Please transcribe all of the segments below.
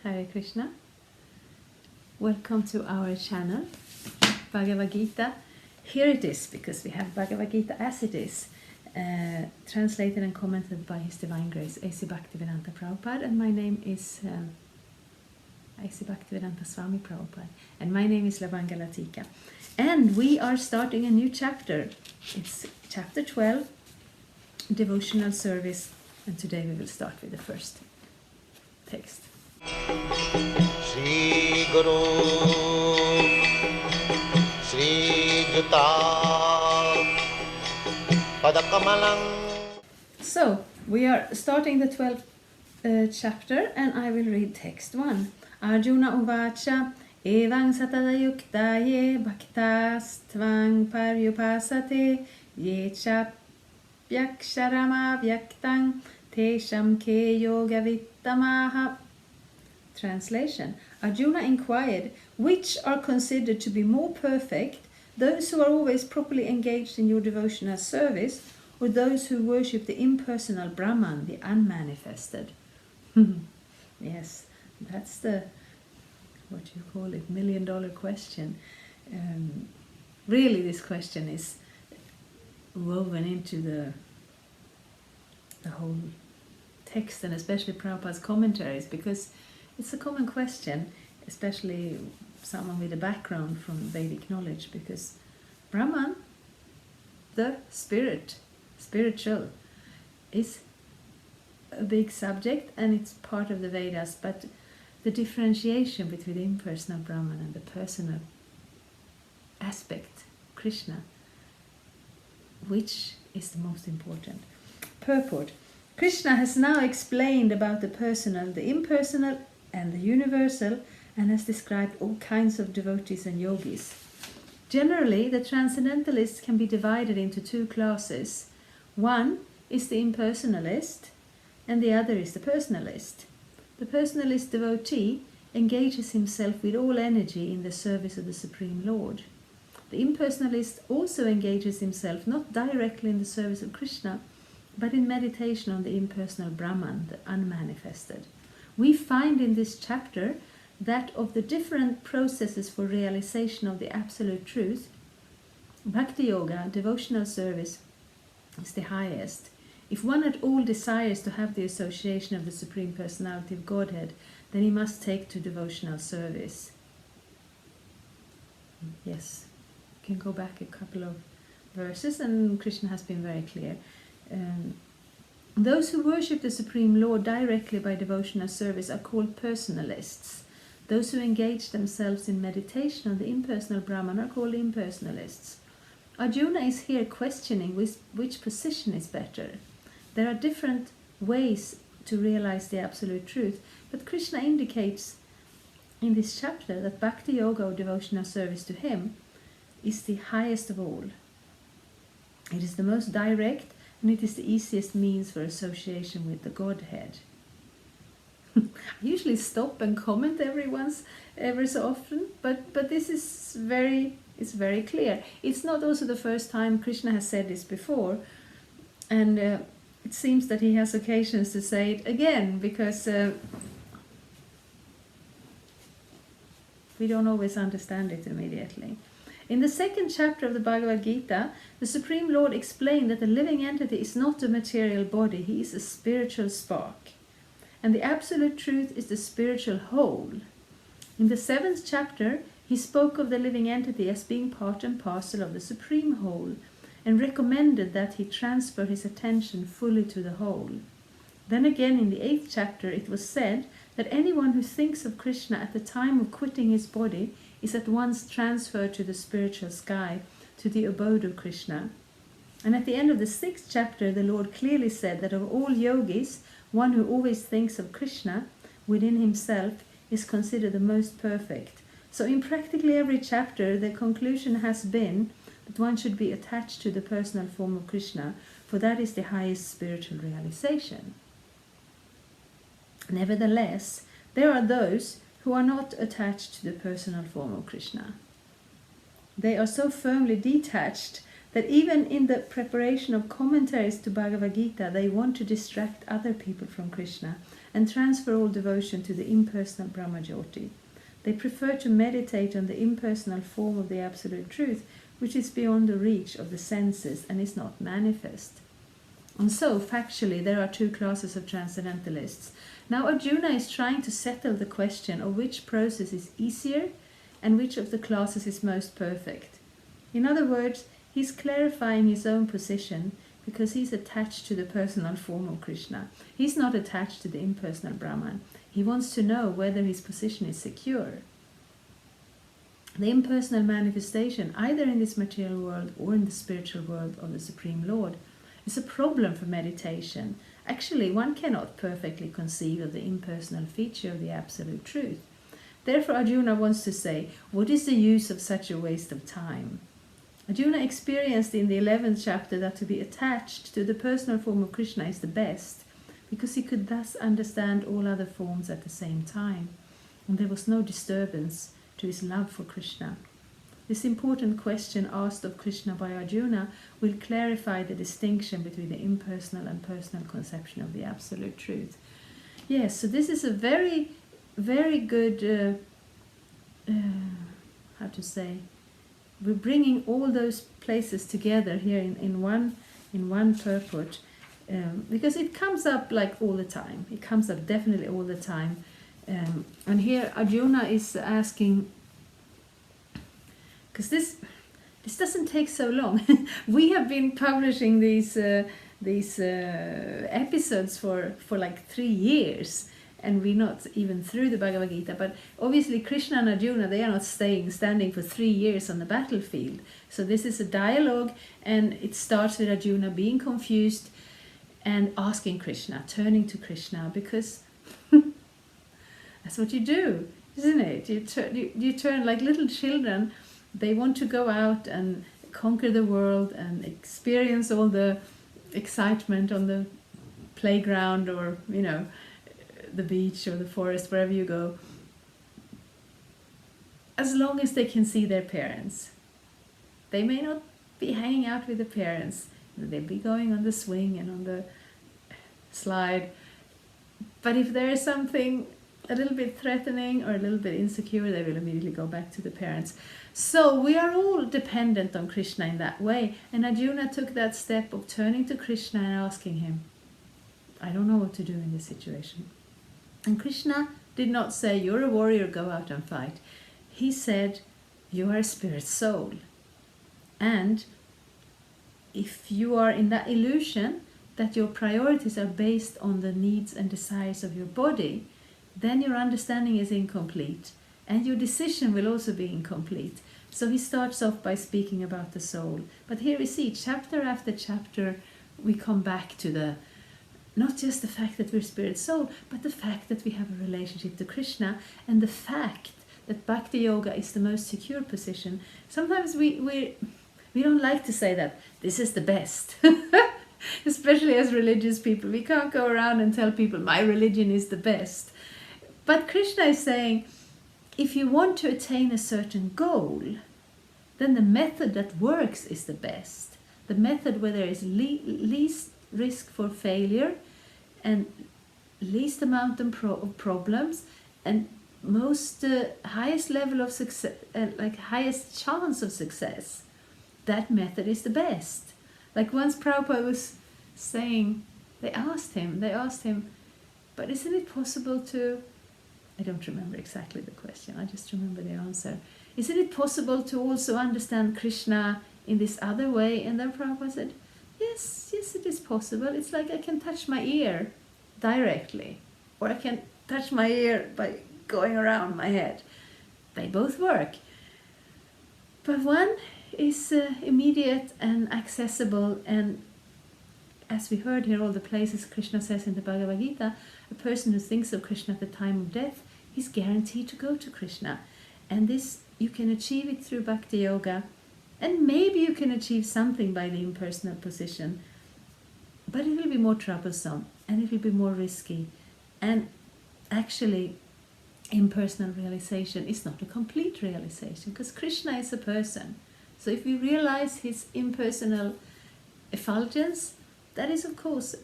Hare Krishna. Welcome to our channel, Bhagavad-gita. Here it is, because we have Bhagavad-gita as it is, translated and commented by His Divine Grace, A.C. Bhaktivedanta Prabhupada, and my name is A.C. Bhaktivedanta Swami Prabhupada, and my name is Latika. And we are starting a new chapter. It's chapter 12, Devotional Service, and today we will start with the first text. Shri Guru Shri Juta Padakamalang. So, we are starting the 12th chapter, and I will read text 1. Arjuna uvacha evang satadayuktaye bhaktastvang paryupasate ye chapyaksharama vyaktang tesham ke yoga vittamaha. Translation. Arjuna inquired, which are considered to be more perfect, those who are always properly engaged in your devotional service, or those who worship the impersonal Brahman, the unmanifested? Yes, that's the, what you call it, million-dollar question. Really, this question is woven into the whole text, and especially Prabhupada's commentaries, because it's a common question, especially someone with a background from Vedic knowledge, because Brahman, the spiritual, is a big subject, and it's part of the Vedas, but the differentiation between the impersonal Brahman and the personal aspect, Krishna, which is the most important? Purport. Krishna has now explained about the personal, the impersonal, and the universal, and has described all kinds of devotees and yogis. Generally, the transcendentalists can be divided into two classes. One is the impersonalist, and the other is the personalist. The personalist devotee engages himself with all energy in the service of the Supreme Lord. The impersonalist also engages himself not directly in the service of Krishna, but in meditation on the impersonal Brahman, the unmanifested. We find in this chapter that of the different processes for realization of the absolute truth, Bhakti Yoga, devotional service, is the highest. If one at all desires to have the association of the Supreme Personality of Godhead, then he must take to devotional service. Yes, you can go back a couple of verses, and Krishna has been very clear. Those who worship the Supreme Lord directly by devotional service are called personalists. Those who engage themselves in meditation on the impersonal Brahman are called impersonalists. Arjuna is here questioning which position is better. There are different ways to realize the absolute truth, but Krishna indicates in this chapter that Bhakti Yoga, or devotional service to him, is the highest of all. It is the most direct, and it is the easiest means for association with the Godhead. I usually stop and comment every so often, but this is very clear. It's not also the first time Krishna has said this before, and it seems that he has occasions to say it again, because we don't always understand it immediately. In the second chapter of the Bhagavad-gita, the Supreme Lord explained that the living entity is not a material body, he is a spiritual spark. And the absolute truth is the spiritual whole. In the 7th chapter, he spoke of the living entity as being part and parcel of the Supreme Whole, and recommended that he transfer his attention fully to the whole. Then again, in the 8th chapter, it was said that anyone who thinks of Krishna at the time of quitting his body is at once transferred to the spiritual sky, to the abode of Krishna. And at the end of the 6th chapter, the Lord clearly said that of all yogis, one who always thinks of Krishna within himself is considered the most perfect. So in practically every chapter, the conclusion has been that one should be attached to the personal form of Krishna, for that is the highest spiritual realization. Nevertheless, there are those who are not attached to the personal form of Krishna. They are so firmly detached that even in the preparation of commentaries to Bhagavad-gita, they want to distract other people from Krishna, and transfer all devotion to the impersonal Brahmajyoti. They prefer to meditate on the impersonal form of the Absolute Truth, which is beyond the reach of the senses and is not manifest. And so, factually, there are two classes of transcendentalists. Now Arjuna is trying to settle the question of which process is easier and which of the classes is most perfect. In other words, he's clarifying his own position because he's attached to the personal form of Krishna. He's not attached to the impersonal Brahman. He wants to know whether his position is secure. The impersonal manifestation, either in this material world or in the spiritual world of the Supreme Lord, is a problem for meditation. Actually, one cannot perfectly conceive of the impersonal feature of the Absolute Truth. Therefore, Arjuna wants to say, what is the use of such a waste of time? Arjuna experienced in the 11th chapter that to be attached to the personal form of Krishna is the best, because he could thus understand all other forms at the same time, and there was no disturbance to his love for Krishna. This important question asked of Krishna by Arjuna will clarify the distinction between the impersonal and personal conception of the Absolute Truth. Yes, so this is a very, very good, how to say, we're bringing all those places together here in one purport, because it comes up like all the time. It comes up definitely all the time. And here Arjuna is asking, because this doesn't take so long. We have been publishing these episodes for like 3 years, and we're not even through the Bhagavad-gita. But obviously Krishna and Arjuna, they are not standing for 3 years on the battlefield. So this is a dialogue, and it starts with Arjuna being confused and asking Krishna, turning to Krishna, because that's what you do, isn't it? You turn like little children. They want to go out and conquer the world and experience all the excitement on the playground, or, you know, the beach or the forest, wherever you go, as long as they can see their parents. They may not be hanging out with the parents. They'll be going on the swing and on the slide. But if there is something a little bit threatening or a little bit insecure, they will immediately go back to the parents. So we are all dependent on Krishna in that way. And Arjuna took that step of turning to Krishna and asking him, I don't know what to do in this situation. And Krishna did not say, you're a warrior, go out and fight. He said, you are a spirit soul. And if you are in that illusion that your priorities are based on the needs and desires of your body, then your understanding is incomplete, and your decision will also be incomplete. So he starts off by speaking about the soul. But here we see, chapter after chapter, we come back to the not just the fact that we're spirit soul, but the fact that we have a relationship to Krishna, and the fact that Bhakti Yoga is the most secure position. Sometimes we don't like to say that this is the best. Especially as religious people. We can't go around and tell people my religion is the best. But Krishna is saying, if you want to attain a certain goal, then the method that works is the best. The method where there is least risk for failure and least amount of problems and most highest level of success, like highest chance of success. That method is the best. Like once Prabhupada was saying, they asked him, but isn't it possible to, I don't remember exactly the question, I just remember the answer. Isn't it possible to also understand Krishna in this other way? And then Prabhupada said, yes, it is possible. It's like I can touch my ear directly, or I can touch my ear by going around my head. They both work. But one is immediate and accessible, and as we heard here, all the places Krishna says in the Bhagavad-gita, a person who thinks of Krishna at the time of death is guaranteed to go to Krishna. And this, you can achieve it through Bhakti Yoga, and maybe you can achieve something by the impersonal position, but it will be more troublesome, and it will be more risky. And actually, impersonal realization is not a complete realization, because Krishna is a person. So if we realize his impersonal effulgence, that is of course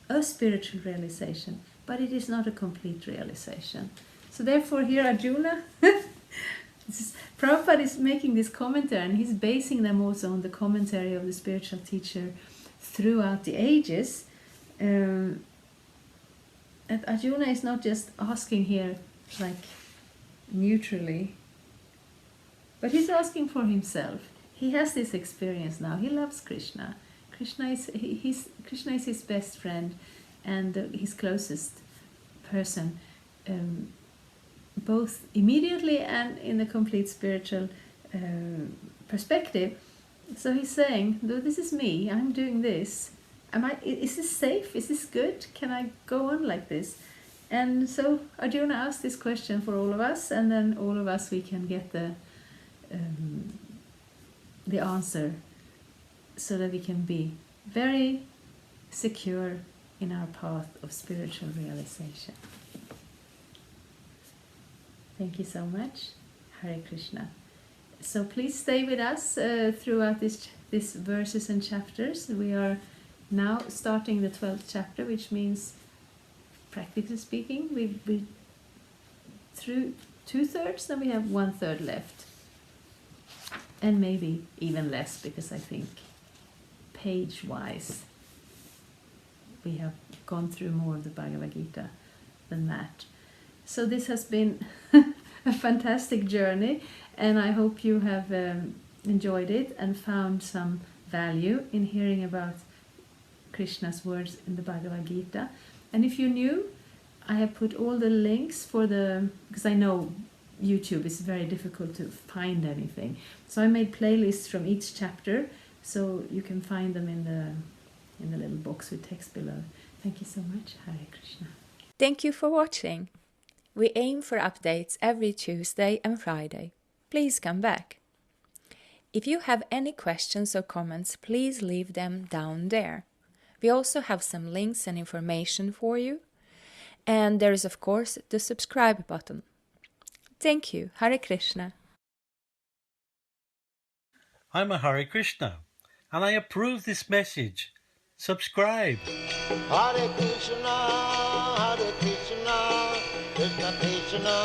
a spiritual realization. but it is not a complete realization. So therefore here Arjuna, Prabhupada is making this commentary, and he's basing them also on the commentary of the spiritual teacher throughout the ages. And Arjuna is not just asking here like neutrally, but he's asking for himself. He has this experience now. He loves Krishna. Krishna is his best friend and his closest person, both immediately and in a complete spiritual perspective. So he's saying, "No, this is me. I'm doing this. Is this safe? Is this good? Can I go on like this?" And so Arjuna asked this question for all of us, and then all of us, we can get the answer, so that we can be very secure in our path of spiritual realization. Thank you so much. Hare Krishna. So please stay with us throughout these verses and chapters. We are now starting the 12th chapter, which means, practically speaking, we've through 2/3, then we have 1/3 left. And maybe even less, because I think page-wise we have gone through more of the Bhagavad-gita than that. So this has been a fantastic journey, and I hope you have enjoyed it and found some value in hearing about Krishna's words in the Bhagavad-gita. And if you're new, I have put all the links because I know YouTube is very difficult to find anything. So I made playlists from each chapter, so you can find them in the little box with text below. Thank you so much. Hare Krishna. Thank you for watching. We aim for updates every Tuesday and Friday. Please come back. If you have any questions or comments, please leave them down there. We also have some links and information for you. And there is, of course, the subscribe button. Thank you. Hare Krishna. I'm a Hare Krishna, and I approve this message. Subscribe. Hare Krishna, Krishna Krishna,